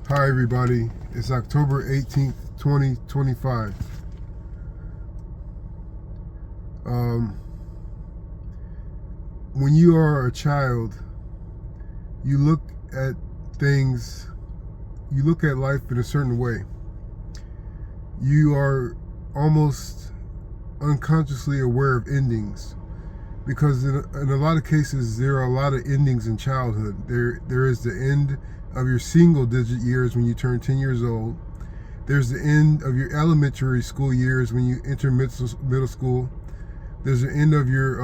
Hi everybody, it's October 18th, 2025. When you are a child, you look at things, you look at life in a certain way. You are almost unconsciously aware of endings because in a lot of cases there are a lot of endings in childhood. There is the end of your single digit years when you turn 10 years old. There's the end of your elementary school years when you enter middle school. There's the end of your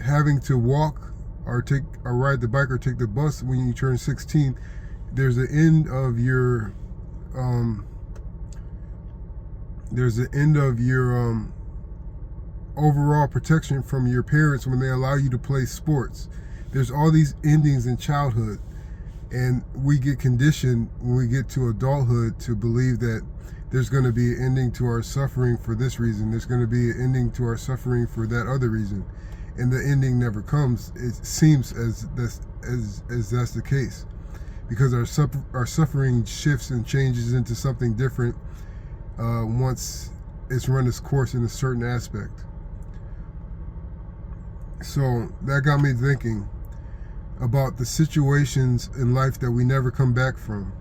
having to walk or ride the bike or take the bus when you turn 16. There's the end of your overall protection from your parents when they allow you to play sports. There's all these endings in childhood, and we get conditioned when we get to adulthood to believe that there's going to be an ending to our suffering for this reason. There's going to be an ending to our suffering for that other reason, and the ending never comes. It seems as that's the case, because our suffering shifts and changes into something different once it's run its course in a certain aspect. So that got me thinking about the situations in life that we never come back from.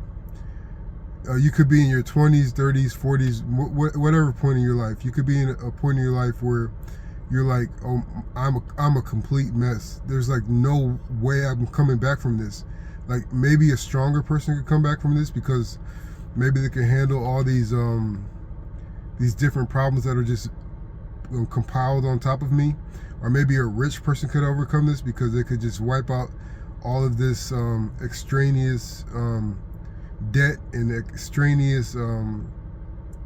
You could be in your 20s, 30s, 40s, whatever point in your life. You could be in a point in your life where you're like, oh, I'm a complete mess. There's like no way I'm coming back from this. Like maybe a stronger person could come back from this because maybe they can handle all these different problems that are just compiled on top of me. Or maybe a rich person could overcome this because they could just wipe out all of this extraneous debt and extraneous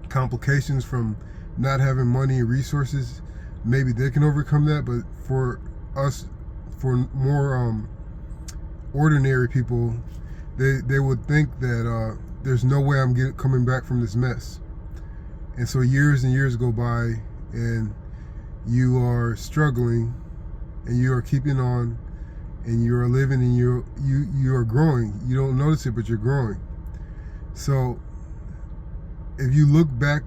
complications from not having money and resources. Maybe they can overcome that, but for us, for more ordinary people, they would think that there's no way I'm coming back from this mess. And so years and years go by, and you are struggling, and you are keeping on, and you are living, and you are growing. You don't notice it, but you're growing. So if you look back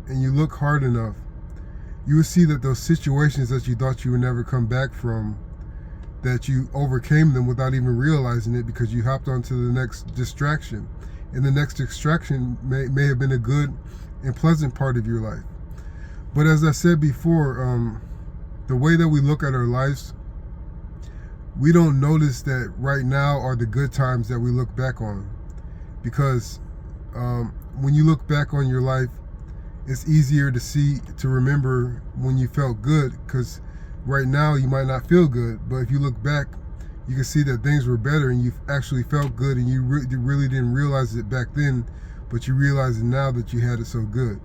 and you look hard enough, you will see that those situations that you thought you would never come back from, that you overcame them without even realizing it because you hopped onto the next distraction. And the next distraction may have been a good and pleasant part of your life. But as I said before, the way that we look at our lives, we don't notice that right now are the good times that we look back on. Because when you look back on your life, it's easier to remember when you felt good, because right now you might not feel good. But if you look back, you can see that things were better and you actually felt good, and you really didn't realize it back then, but you realize it now that you had it so good.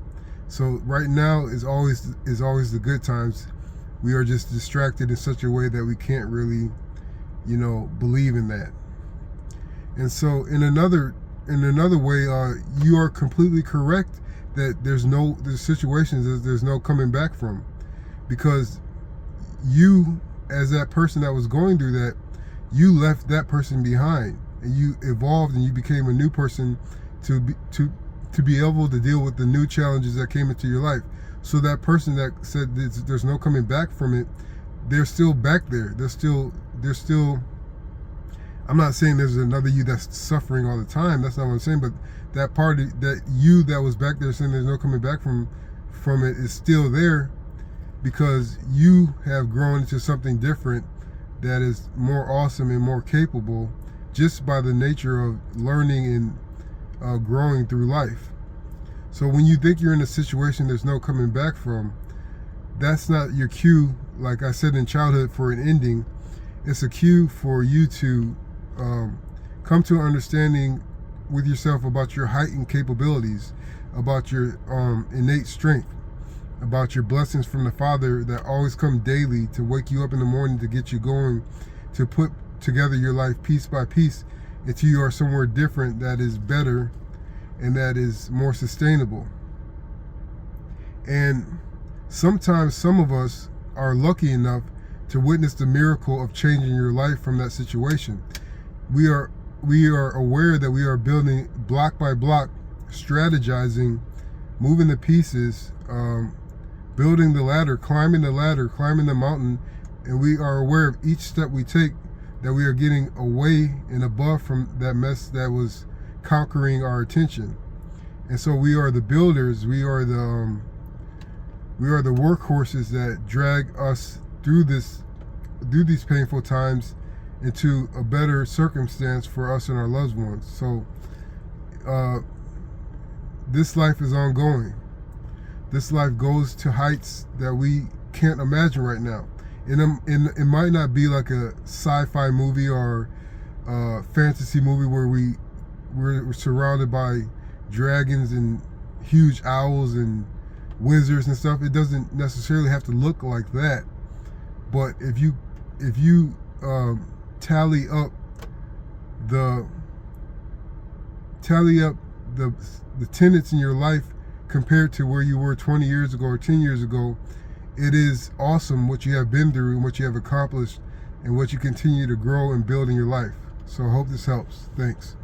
So right now is always the good times. We are just distracted in such a way that we can't really, believe in that. And so in another way, you are completely correct that there's situations that there's no coming back from, because you, as that person that was going through that, you left that person behind, and you evolved and you became a new person to be able to deal with the new challenges that came into your life. So that person that said there's no coming back from it, they're still back there. They're still. I'm not saying there's another you that's suffering all the time. That's not what I'm saying. But that part, that you that was back there saying there's no coming back from it, is still there, because you have grown into something different that is more awesome and more capable, just by the nature of learning and growing through life. So when you think you're in a situation there's no coming back from, that's not your cue, like I said in childhood, for an ending. It's a cue for you to come to an understanding with yourself about your heightened capabilities, about your innate strength, about your blessings from the Father that always come daily to wake you up in the morning, to get you going, to put together your life piece by piece until you are somewhere different that is better and that is more sustainable. And sometimes some of us are lucky enough to witness the miracle of changing your life from that situation. we are aware that we are building block by block, strategizing, moving the pieces, building the ladder, climbing the mountain, and we are aware of each step we take that we are getting away and above from that mess that was conquering our attention. And so we are the builders, we are the workhorses that drag us through these painful times into a better circumstance for us and our loved ones. So this life is ongoing. This life goes to heights that we can't imagine right now. And it might not be like a sci-fi movie or a fantasy movie where we're surrounded by dragons and huge owls and wizards and stuff. It doesn't necessarily have to look like that. But if you tally up the tenets in your life compared to where you were 20 years ago or 10 years ago, it is awesome what you have been through and what you have accomplished and what you continue to grow and build in your life. So I hope this helps. Thanks.